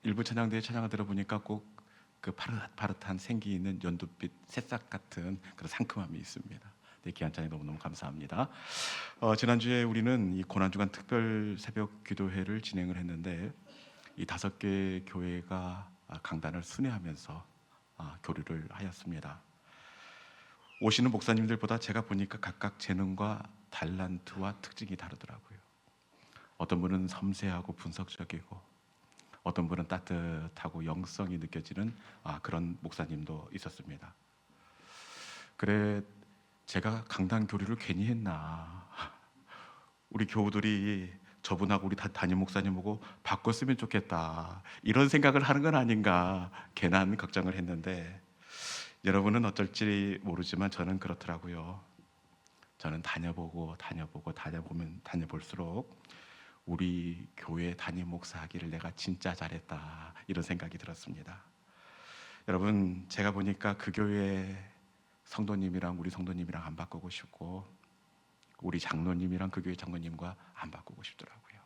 일부 찬양대회 찬양을 들어보니까 꼭 그 파릇파릇한 생기 있는 연두빛 새싹 같은 그런 상큼함이 있습니다. 네, 귀한 찬양 너무너무 감사합니다. 지난주에 우리는 이 고난주간 특별 새벽 기도회를 진행을 했는데 이 5개 교회가 강단을 순회하면서 교류를 하였습니다. 오시는 목사님들보다 제가 보니까 각각 재능과 달란트와 특징이 다르더라고요. 어떤 분은 섬세하고 분석적이고 어떤 분은 따뜻하고 영성이 느껴지는 그런 목사님도 있었습니다. 그래, 제가 강단 교류를 괜히 했나, 우리 교우들이 저분하고 우리 담임 목사님 보고 바꿨으면 좋겠다 이런 생각을 하는 건 아닌가 괜한 걱정을 했는데, 여러분은 어쩔지 모르지만 저는 그렇더라고요. 저는 다녀보면 다녀볼수록 우리 교회 담임 목사 하기를 내가 진짜 잘했다 이런 생각이 들었습니다. 여러분, 제가 보니까 그 교회 성도님이랑 우리 성도님이랑 안 바꾸고 싶고 우리 장로님이랑 그 교회 장로님과 안 바꾸고 싶더라고요.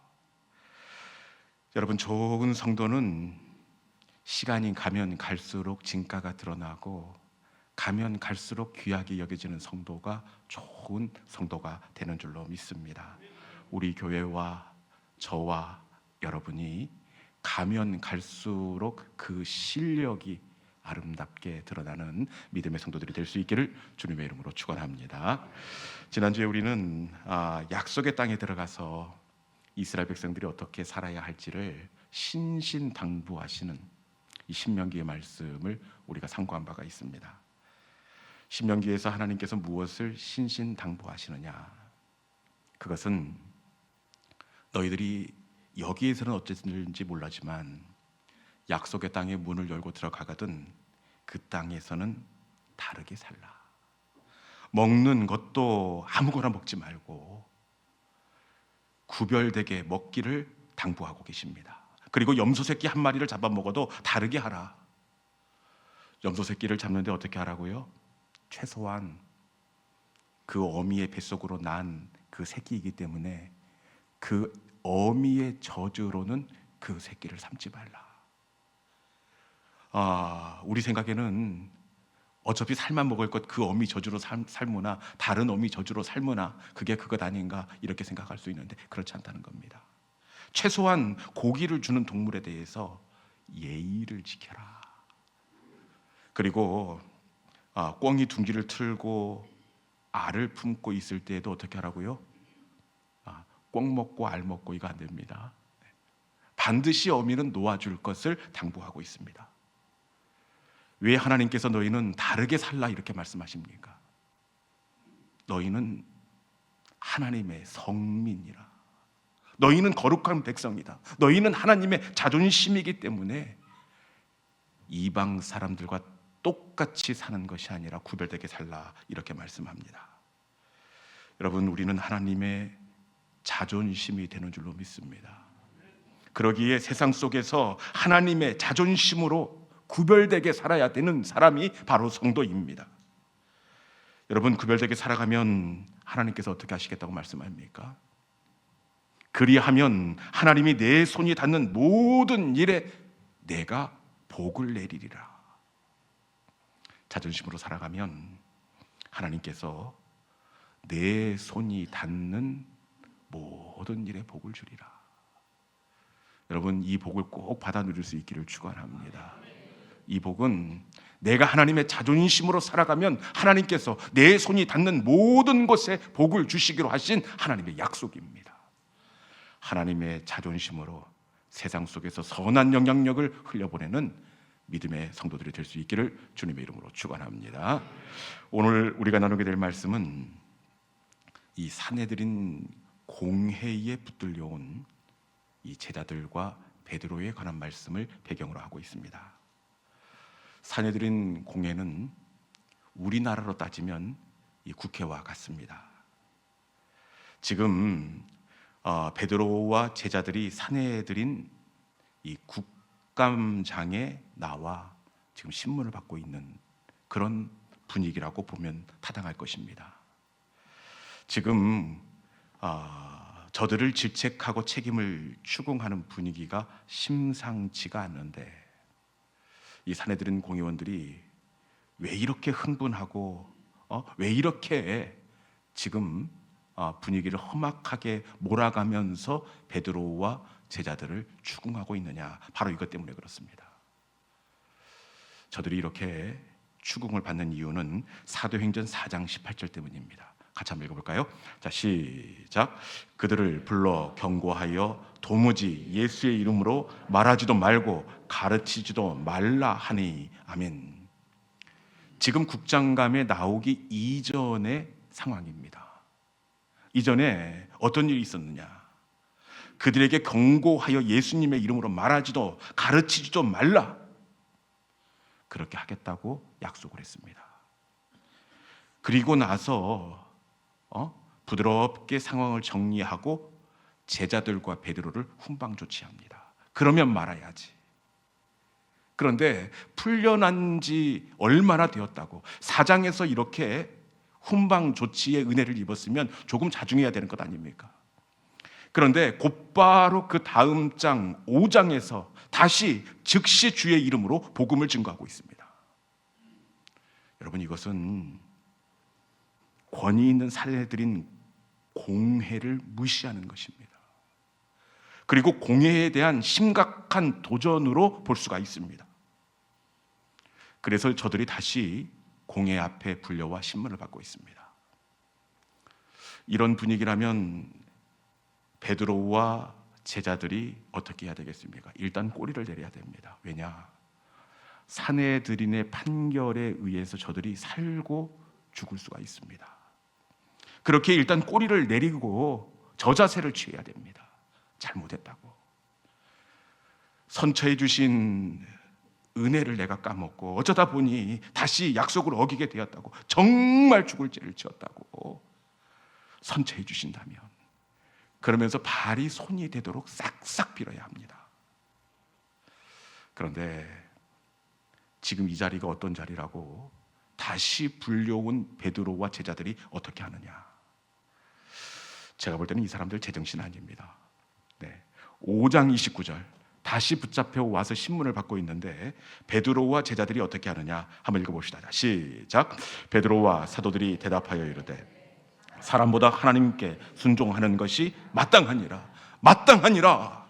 여러분, 좋은 성도는 시간이 가면 갈수록 진가가 드러나고 가면 갈수록 귀하게 여겨지는 성도가 좋은 성도가 되는 줄로 믿습니다. 우리 교회와 저와 여러분이 가면 갈수록 그 실력이 아름답게 드러나는 믿음의 성도들이 될 수 있기를 주님의 이름으로 축원합니다. 지난주에 우리는 약속의 땅에 들어가서 이스라엘 백성들이 어떻게 살아야 할지를 신신당부하시는 이 신명기의 말씀을 우리가 상고한 바가 있습니다. 신명기에서 하나님께서 무엇을 신신당부하시느냐, 그것은 너희들이 여기에서는 어쨌든지 몰라지만 약속의 땅에 문을 열고 들어가거든 그 땅에서는 다르게 살라. 먹는 것도 아무거나 먹지 말고 구별되게 먹기를 당부하고 계십니다. 그리고 염소 새끼 한 마리를 잡아 먹어도 다르게 하라. 염소 새끼를 잡는데 어떻게 하라고요? 최소한 그 어미의 뱃속으로 난 그 새끼이기 때문에 그 어미의 저주로는 그 새끼를 삼지 말라. 우리 생각에는 어차피 살만 먹을 것 그 어미 저주로 삶으나 다른 어미 저주로 삶으나 그게 그것 아닌가 이렇게 생각할 수 있는데 그렇지 않다는 겁니다. 최소한 고기를 주는 동물에 대해서 예의를 지켜라. 그리고 꿩이 둥지를 틀고 알을 품고 있을 때에도 어떻게 하라고요? 꿩 먹고 알 먹고 이거 안 됩니다. 반드시 어미는 놓아줄 것을 당부하고 있습니다. 왜 하나님께서 너희는 다르게 살라 이렇게 말씀하십니까? 너희는 하나님의 성민이라. 너희는 거룩한 백성이다. 너희는 하나님의 자존심이기 때문에 이방 사람들과 똑같이 사는 것이 아니라 구별되게 살라 이렇게 말씀합니다. 여러분, 우리는 하나님의 자존심이 되는 줄로 믿습니다. 그러기에 세상 속에서 하나님의 자존심으로 구별되게 살아야 되는 사람이 바로 성도입니다. 여러분, 구별되게 살아가면 하나님께서 어떻게 하시겠다고 말씀합니까? 그리하면 하나님이 내 손이 닿는 모든 일에 내가 복을 내리리라. 자존심으로 살아가면 하나님께서 내 손이 닿는 모든 일에 복을 주리라. 여러분, 이 복을 꼭 받아 누릴 수 있기를 축원합니다. 이 복은 내가 하나님의 자존심으로 살아가면 하나님께서 내 손이 닿는 모든 곳에 복을 주시기로 하신 하나님의 약속입니다. 하나님의 자존심으로 세상 속에서 선한 영향력을 흘려보내는 믿음의 성도들이 될 수 있기를 주님의 이름으로 축원합니다. 오늘 우리가 나누게 될 말씀은 이 사내들인 공회에 붙들려온 이 제자들과 베드로에 관한 말씀을 배경으로 하고 있습니다. 사내들인 공회는 우리나라로 따지면 이 국회와 같습니다. 지금 베드로와 제자들이 사내들인 이 국감장에 나와 지금 신문을 받고 있는 그런 분위기라고 보면 타당할 것입니다. 지금 저들을 질책하고 책임을 추궁하는 분위기가 심상치가 않는데 이 사내들인 공의원들이 왜 이렇게 흥분하고 왜 이렇게 지금 분위기를 험악하게 몰아가면서 베드로와 제자들을 추궁하고 있느냐? 바로 이것 때문에 그렇습니다. 저들이 이렇게 추궁을 받는 이유는 사도행전 4장 18절 때문입니다. 같이 한번 읽어볼까요? 자, 시작. 그들을 불러 경고하여 도무지 예수의 이름으로 말하지도 말고 가르치지도 말라 하니. 아멘. 지금 국장감에 나오기 이전의 상황입니다. 이전에 어떤 일이 있었느냐? 그들에게 경고하여 예수님의 이름으로 말하지도 가르치지도 말라, 그렇게 하겠다고 약속을 했습니다. 그리고 나서 부드럽게 상황을 정리하고 제자들과 베드로를 훈방 조치합니다. 그러면 말아야지. 그런데 풀려난 지 얼마나 되었다고, 사장에서 이렇게 훈방 조치의 은혜를 입었으면 조금 자중해야 되는 것 아닙니까? 그런데 곧바로 그 다음 장 5장에서 다시 즉시 주의 이름으로 복음을 증거하고 있습니다. 여러분, 이것은 권위 있는 사례들인 공회를 무시하는 것입니다. 그리고 공회에 대한 심각한 도전으로 볼 수가 있습니다. 그래서 저들이 다시 공회 앞에 불려와 신문을 받고 있습니다. 이런 분위기라면 베드로와 제자들이 어떻게 해야 되겠습니까? 일단 꼬리를 내려야 됩니다. 왜냐? 사내들인의 판결에 의해서 저들이 살고 죽을 수가 있습니다. 그렇게 일단 꼬리를 내리고 저자세를 취해야 됩니다. 잘못했다고. 선처해 주신 은혜를 내가 까먹고 어쩌다 보니 다시 약속을 어기게 되었다고, 정말 죽을 죄를 지었다고 선처해 주신다면, 그러면서 발이 손이 되도록 싹싹 빌어야 합니다. 그런데 지금 이 자리가 어떤 자리라고 다시 불려온 베드로와 제자들이 어떻게 하느냐? 제가 볼 때는 이 사람들 제정신 아닙니다. 5장 29절, 다시 붙잡혀 와서 신문을 받고 있는데 베드로와 제자들이 어떻게 하느냐? 한번 읽어봅시다. 시작. 베드로와 사도들이 대답하여 이르되 사람보다 하나님께 순종하는 것이 마땅하니라. 마땅하니라.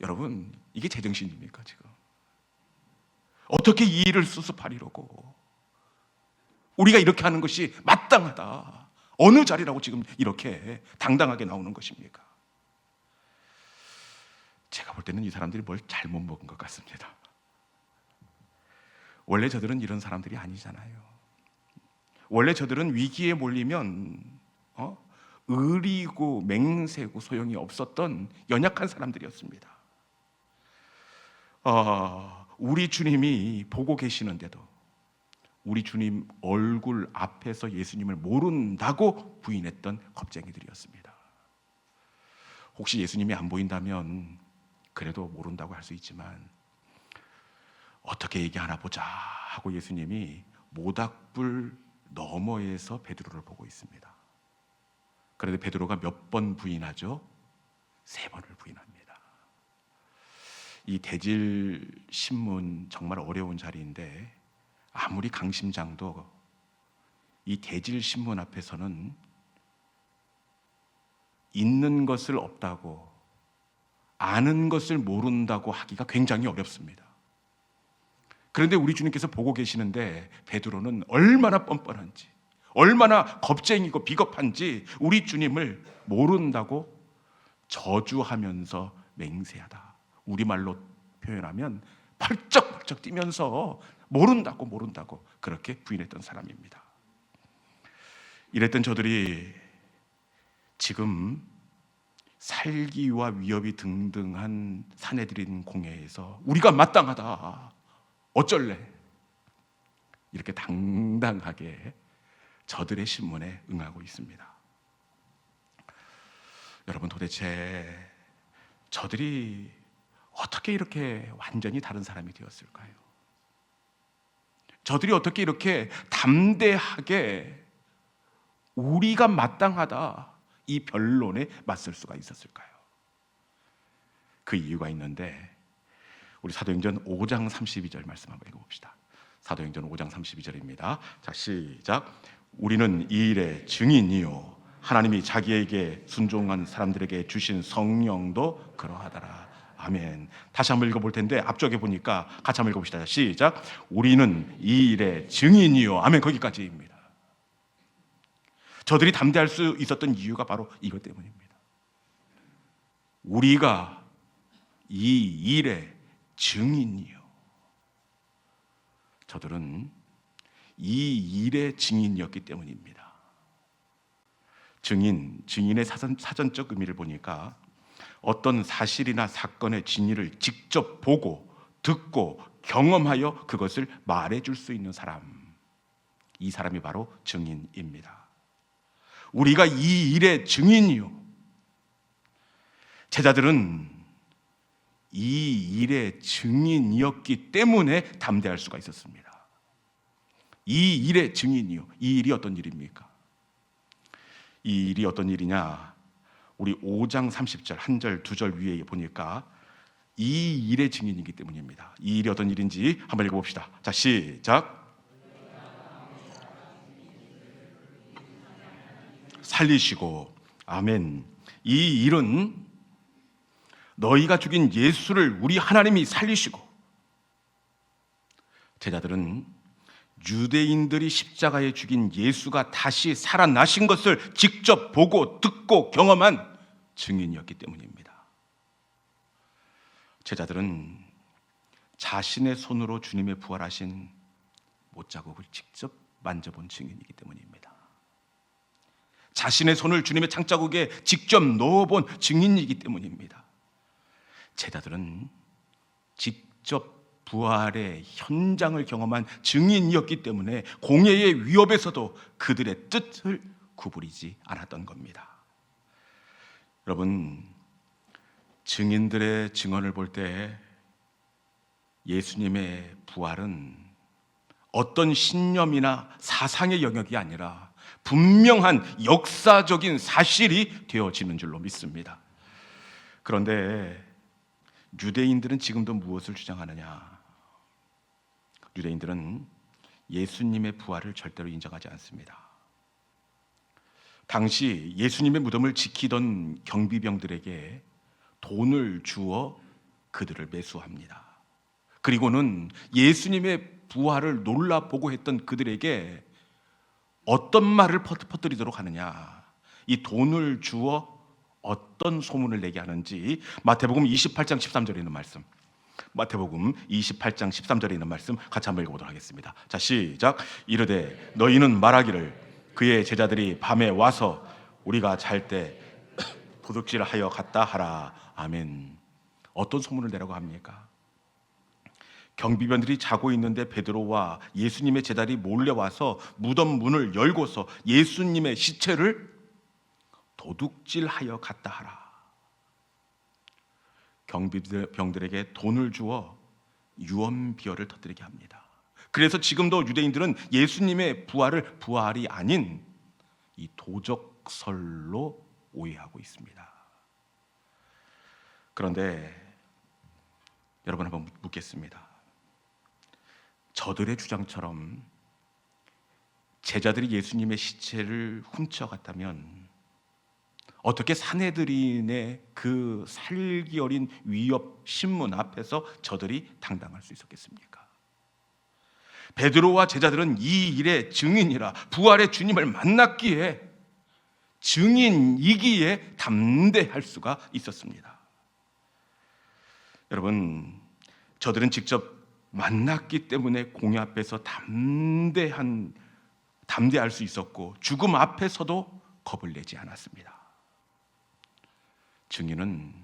여러분, 이게 제정신입니까 지금? 어떻게 이 일을 수습하리라고? 우리가 이렇게 하는 것이 마땅하다. 어느 자리라고 지금 이렇게 당당하게 나오는 것입니까? 제가 볼 때는 이 사람들이 뭘 잘못 먹은 것 같습니다. 원래 저들은 이런 사람들이 아니잖아요. 원래 저들은 위기에 몰리면 의리고 맹세고 소용이 없었던 연약한 사람들이었습니다. 우리 주님이 보고 계시는데도 우리 주님 얼굴 앞에서 예수님을 모른다고 부인했던 겁쟁이들이었습니다. 혹시 예수님이 안 보인다면 그래도 모른다고 할 수 있지만, 어떻게 얘기하나 보자 하고 예수님이 모닥불 너머에서 베드로를 보고 있습니다. 그런데 베드로가 몇 번 부인하죠? 3번을 부인합니다. 이 대질 신문 정말 어려운 자리인데 아무리 강심장도 이 대질 신문 앞에서는 있는 것을 없다고, 아는 것을 모른다고 하기가 굉장히 어렵습니다. 그런데 우리 주님께서 보고 계시는데 베드로는 얼마나 뻔뻔한지, 얼마나 겁쟁이고 비겁한지 우리 주님을 모른다고 저주하면서 맹세하다. 우리말로 표현하면 펄쩍펄쩍 뛰면서 모른다고 그렇게 부인했던 사람입니다. 이랬던 저들이 지금 살기와 위협이 등등한 사내들인 공회에서 우리가 마땅하다, 어쩔래, 이렇게 당당하게 저들의 신문에 응하고 있습니다. 여러분, 도대체 저들이 어떻게 이렇게 완전히 다른 사람이 되었을까요? 저들이 어떻게 이렇게 담대하게 우리가 마땅하다, 이 변론에 맞설 수가 있었을까요? 그 이유가 있는데 우리 사도행전 5장 32절 말씀 한번 읽어봅시다. 사도행전 5장 32절입니다. 자, 시작. 우리는 이 일의 증인이요 하나님이 자기에게 순종한 사람들에게 주신 성령도 그러하더라. 아멘. 다시 한번 읽어볼 텐데 앞쪽에 보니까 같이 한번 읽어봅시다. 시작. 우리는 이 일의 증인이요. 아멘. 거기까지입니다. 저들이 담대할 수 있었던 이유가 바로 이것 때문입니다. 우리가 이 일의 증인이요. 저들은 이 일의 증인이었기 때문입니다. 증인의 사전적 의미를 보니까 어떤 사실이나 사건의 진위를 직접 보고 듣고 경험하여 그것을 말해줄 수 있는 사람, 이 사람이 바로 증인입니다. 우리가 이 일의 증인이요. 제자들은 이 일의 증인이었기 때문에 담대할 수가 있었습니다. 이 일의 증인이요. 이 일이 어떤 일입니까? 이 일이 어떤 일이냐? 우리 5장 30절 한 절 두 절 위에 보니까 이 일의 증인이기 때문입니다. 이 일이 어떤 일인지 한번 읽어봅시다. 자, 시작. 살리시고, 아멘. 이 일은 너희가 죽인 예수를 우리 하나님이 살리시고, 제자들은 유대인들이 십자가에 죽인 예수가 다시 살아나신 것을 직접 보고 듣고 경험한 증인이었기 때문입니다. 제자들은 자신의 손으로 주님의 부활하신 못자국을 직접 만져본 증인이기 때문입니다. 자신의 손을 주님의 창자국에 직접 넣어본 증인이기 때문입니다. 제자들은 직접 부활의 현장을 경험한 증인이었기 때문에 공회의 위협에서도 그들의 뜻을 구부리지 않았던 겁니다. 여러분, 증인들의 증언을 볼 때 예수님의 부활은 어떤 신념이나 사상의 영역이 아니라 분명한 역사적인 사실이 되어지는 줄로 믿습니다. 그런데 유대인들은 지금도 무엇을 주장하느냐? 유대인들은 예수님의 부활을 절대로 인정하지 않습니다. 당시 예수님의 무덤을 지키던 경비병들에게 돈을 주어 그들을 매수합니다. 그리고는 예수님의 부활을 놀라보고 했던 그들에게 어떤 말을 퍼뜨리도록 하느냐? 이 돈을 주어 어떤 소문을 내게 하는지 마태복음 28장 13절에 있는 말씀, 마태복음 28장 13절에 있는 말씀 같이 한번 읽어보도록 하겠습니다. 자, 시작. 이르되 너희는 말하기를 그의 제자들이 밤에 와서 우리가 잘 때 도둑질하여 갔다 하라. 아멘. 어떤 소문을 내라고 합니까? 경비병들이 자고 있는데 베드로와 예수님의 제자들이 몰려와서 무덤 문을 열고서 예수님의 시체를 도둑질하여 갔다 하라. 경비병들에게 돈을 주어 유언비어를 터뜨리게 합니다. 그래서 지금도 유대인들은 예수님의 부활을 부활이 아닌 이 도적설로 오해하고 있습니다. 그런데 여러분 한번 묻겠습니다. 저들의 주장처럼 제자들이 예수님의 시체를 훔쳐갔다면 어떻게 사내들인의 그 살기 어린 위협 신문 앞에서 저들이 당당할 수 있었겠습니까? 베드로와 제자들은 이 일의 증인이라 부활의 주님을 만났기에 증인이기에 담대할 수가 있었습니다. 여러분, 저들은 직접 만났기 때문에 공회 앞에서 담대할 수 있었고 죽음 앞에서도 겁을 내지 않았습니다. 증인은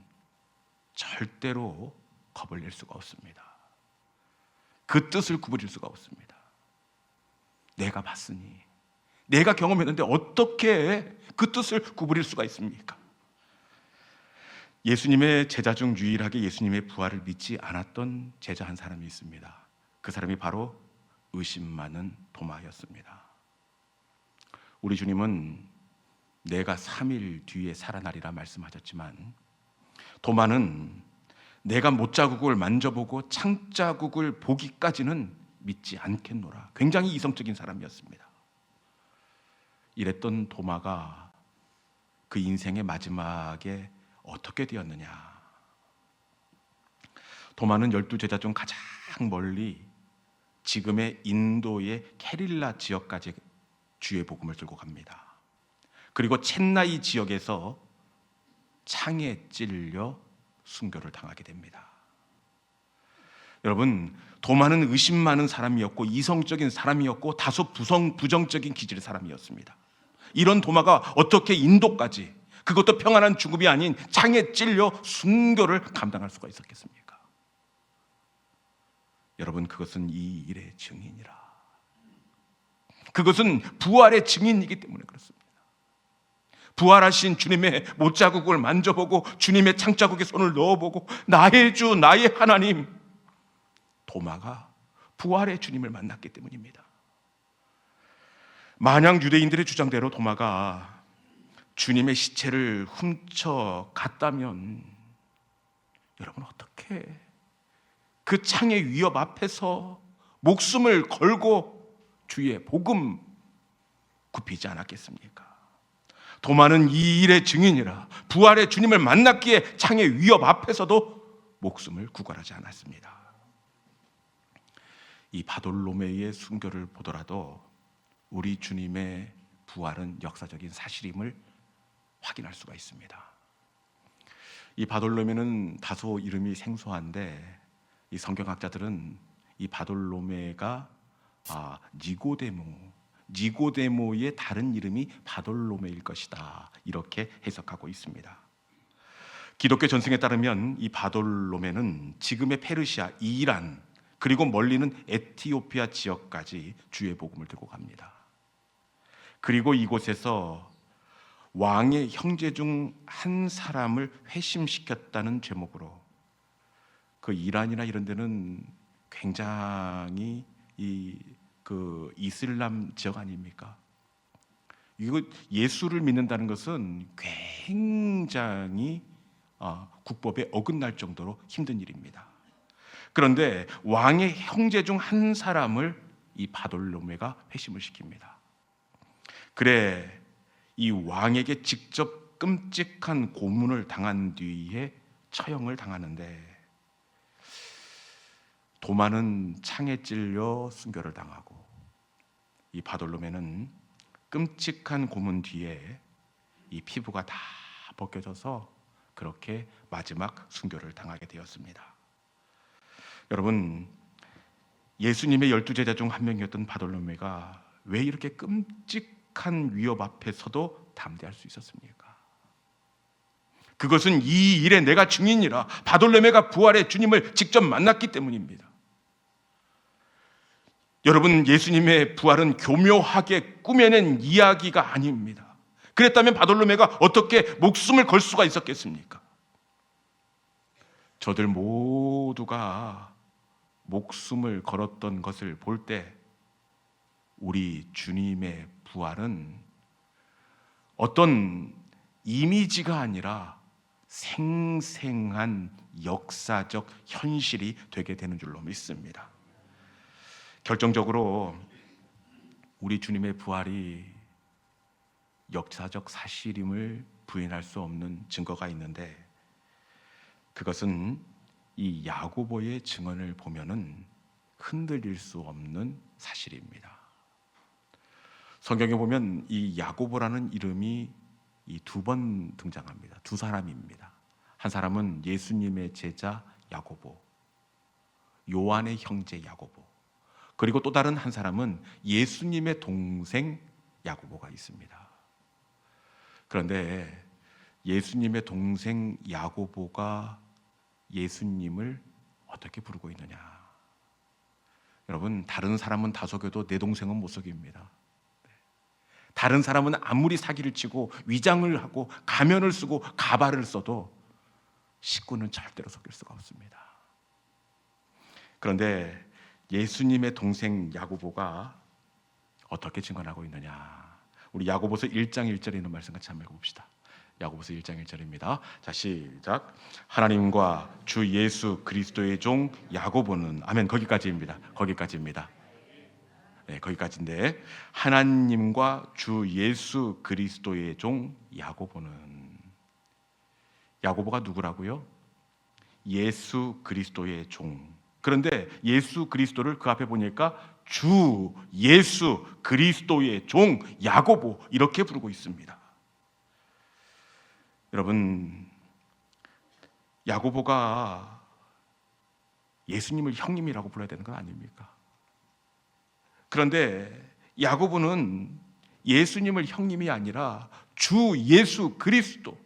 절대로 겁을 낼 수가 없습니다. 그 뜻을 구부릴 수가 없습니다. 내가 봤으니, 내가 경험했는데 어떻게 그 뜻을 구부릴 수가 있습니까? 예수님의 제자 중 유일하게 예수님의 부활을 믿지 않았던 제자 한 사람이 있습니다. 그 사람이 바로 의심 많은 도마였습니다. 우리 주님은 내가 3일 뒤에 살아나리라 말씀하셨지만 도마는 내가 못자국을 만져보고 창자국을 보기까지는 믿지 않겠노라. 굉장히 이성적인 사람이었습니다. 이랬던 도마가 그 인생의 마지막에 어떻게 되었느냐. 도마는 12제자 중 가장 멀리 지금의 인도의 케릴라 지역까지 주의 복음을 들고 갑니다. 그리고 첸나이 지역에서 창에 찔려 순교를 당하게 됩니다. 여러분, 도마는 의심 많은 사람이었고 이성적인 사람이었고 다소 부정적인 기질의 사람이었습니다. 이런 도마가 어떻게 인도까지, 그것도 평안한 죽음이 아닌 창에 찔려 순교를 감당할 수가 있었겠습니까? 여러분, 그것은 이 일의 증인이라. 그것은 부활의 증인이기 때문에 그렇습니다. 부활하신 주님의 못자국을 만져보고 주님의 창자국에 손을 넣어보고 나의 주 나의 하나님, 도마가 부활의 주님을 만났기 때문입니다. 만약 유대인들의 주장대로 도마가 주님의 시체를 훔쳐 갔다면 여러분, 어떻게 그 창의 위협 앞에서 목숨을 걸고 주의 복음 굽히지 않았겠습니까? 도마는 이 일의 증인이라 부활의 주님을 만났기에 창의 위협 앞에서도 목숨을 구걸하지 않았습니다. 이 바돌로메의 순교를 보더라도 우리 주님의 부활은 역사적인 사실임을 확인할 수가 있습니다. 이 바돌로메는 다소 이름이 생소한데 이 성경학자들은 이 바돌로메가 니고데모의 다른 이름이 바돌로메일 것이다, 이렇게 해석하고 있습니다. 기독교 전승에 따르면 이 바돌로메는 지금의 페르시아, 이란, 그리고 멀리는 에티오피아 지역까지 주의 복음을 들고 갑니다. 그리고 이곳에서 왕의 형제 중 한 사람을 회심시켰다는 제목으로, 그 이란이나 이런 데는 굉장히 그 이슬람 지역 아닙니까? 이거 예수를 믿는다는 것은 굉장히 국법에 어긋날 정도로 힘든 일입니다. 그런데 왕의 형제 중 한 사람을 이 바돌로메가 회심을 시킵니다. 그래, 이 왕에게 직접 끔찍한 고문을 당한 뒤에 처형을 당하는데 도마는 창에 찔려 순교를 당하고 이 바돌로메는 끔찍한 고문 뒤에 이 피부가 다 벗겨져서 그렇게 마지막 순교를 당하게 되었습니다. 여러분, 예수님의 12제자 중 한 명이었던 바돌로메가 왜 이렇게 끔찍한 위협 앞에서도 담대할 수 있었습니까? 그것은 이 일에 내가 증인이라 바돌로메가 부활의 주님을 직접 만났기 때문입니다. 여러분, 예수님의 부활은 교묘하게 꾸며낸 이야기가 아닙니다. 그랬다면 바돌로메가 어떻게 목숨을 걸 수가 있었겠습니까? 저들 모두가 목숨을 걸었던 것을 볼 때 우리 주님의 부활은 어떤 이미지가 아니라 생생한 역사적 현실이 되게 되는 줄로 믿습니다. 결정적으로 우리 주님의 부활이 역사적 사실임을 부인할 수 없는 증거가 있는데, 그것은 이 야고보의 증언을 보면은 흔들릴 수 없는 사실입니다. 성경에 보면 이 야고보라는 이름이 이 두 번 등장합니다. 두 사람입니다. 한 사람은 예수님의 제자 야고보, 요한의 형제 야고보, 그리고 또 다른 한 사람은 예수님의 동생 야고보가 있습니다. 그런데 예수님의 동생 야고보가 예수님을 어떻게 부르고 있느냐? 여러분, 다른 사람은 다 속여도 내 동생은 못 속입니다. 다른 사람은 아무리 사기를 치고 위장을 하고 가면을 쓰고 가발을 써도 식구는 절대로 속일 수가 없습니다. 그런데 예수님의 동생 야고보가 어떻게 증언하고 있느냐? 우리 야고보서 1장 1절에 있는 말씀 같이 한번 읽어봅시다. 야고보서 1장 1절입니다. 자, 시작. 하나님과 주 예수 그리스도의 종 야고보는, 아멘, 거기까지입니다. 네, 거기까지인데, 하나님과 주 예수 그리스도의 종 야고보는, 야고보가 누구라고요? 예수 그리스도의 종. 그런데 예수 그리스도를 그 앞에 보니까 주 예수 그리스도의 종 야고보 이렇게 부르고 있습니다. 여러분, 야고보가 예수님을 형님이라고 불러야 되는 건 아닙니까? 그런데 야고보는 예수님을 형님이 아니라 주 예수 그리스도,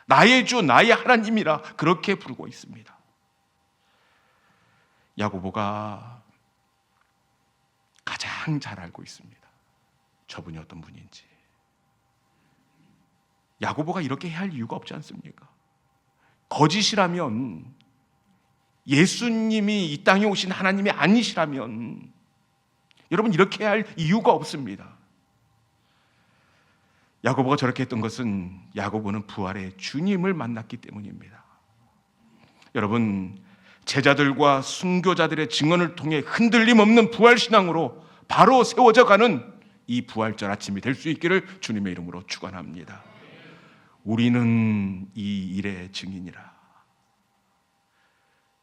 나의 주 나의 하나님이라 그렇게 부르고 있습니다. 야고보가 가장 잘 알고 있습니다. 저분이 어떤 분인지. 야고보가 이렇게 해야 할 이유가 없지 않습니까? 거짓이라면, 예수님이 이 땅에 오신 하나님이 아니시라면 여러분 이렇게 해야 할 이유가 없습니다. 야고보가 저렇게 했던 것은 야고보는 부활의 주님을 만났기 때문입니다. 여러분, 제자들과 순교자들의 증언을 통해 흔들림 없는 부활신앙으로 바로 세워져 가는 이 부활절 아침이 될 수 있기를 주님의 이름으로 축원합니다. 우리는 이 일의 증인이라.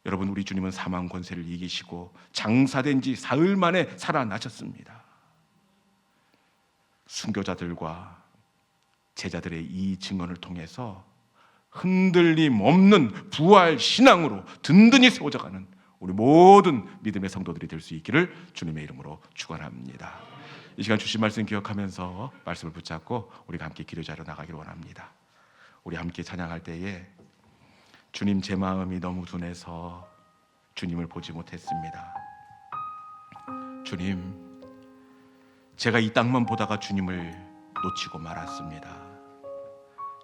여러분, 우리 주님은 사망 권세를 이기시고 장사된 지 사흘 만에 살아나셨습니다. 순교자들과 제자들의 이 증언을 통해서 흔들림 없는 부활 신앙으로 든든히 세워져가는 우리 모든 믿음의 성도들이 될 수 있기를 주님의 이름으로 축원합니다. 이 시간 주신 말씀 기억하면서 말씀을 붙잡고 우리가 함께 기도자로 나가기를 원합니다. 우리 함께 찬양할 때에 주님, 제 마음이 너무 둔해서 주님을 보지 못했습니다. 주님, 제가 이 땅만 보다가 주님을 놓치고 말았습니다.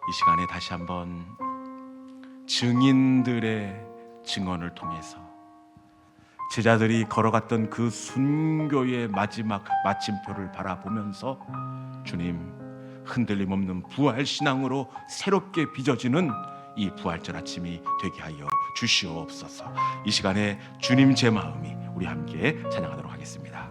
이 시간에 다시 한번 증인들의 증언을 통해서 제자들이 걸어갔던 그 순교의 마지막 마침표를 바라보면서 주님, 흔들림 없는 부활 신앙으로 새롭게 빚어지는 이 부활절 아침이 되게 하여 주시옵소서. 이 시간에 주님, 제 마음이, 우리 함께 찬양하도록 하겠습니다.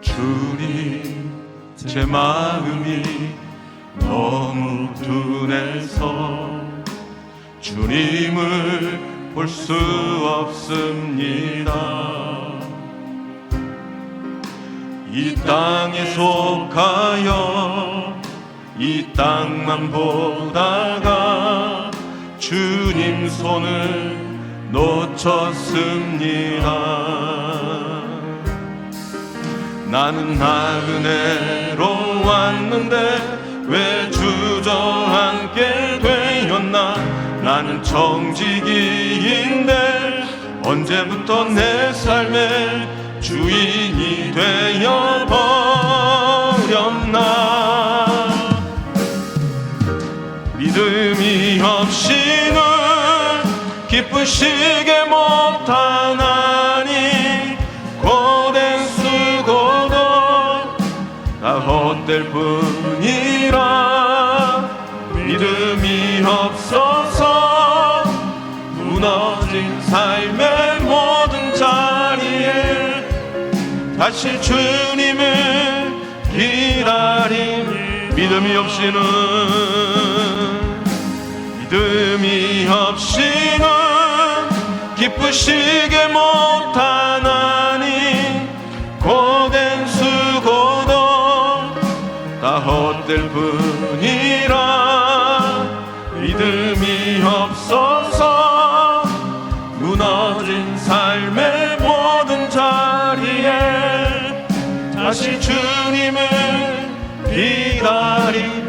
주님, 제 마음이 너무 둔해서 주님을 볼 수 없습니다. 이 땅에 속하여 이 땅만 보다가 주님 손을 놓쳤습니다. 나는 나그네로 왔는데 왜 주저앉게 되었나? 나는 정직이인데 언제부터 내 삶의 주인이 되어버렸나? 믿음이 없이는 기쁘시게 못하나니 고된 수고도 다 헛될 뿐이라. 믿음이 없어서 무너진 삶의 모든 자리에 다시 주님을 기다린 믿음이 없이는 기쁘시게 못하나니 고된 수고도 다 헛될 뿐이라. 믿음이 없어서 무너진 삶의 모든 자리에 다시 주님을 기다립니다.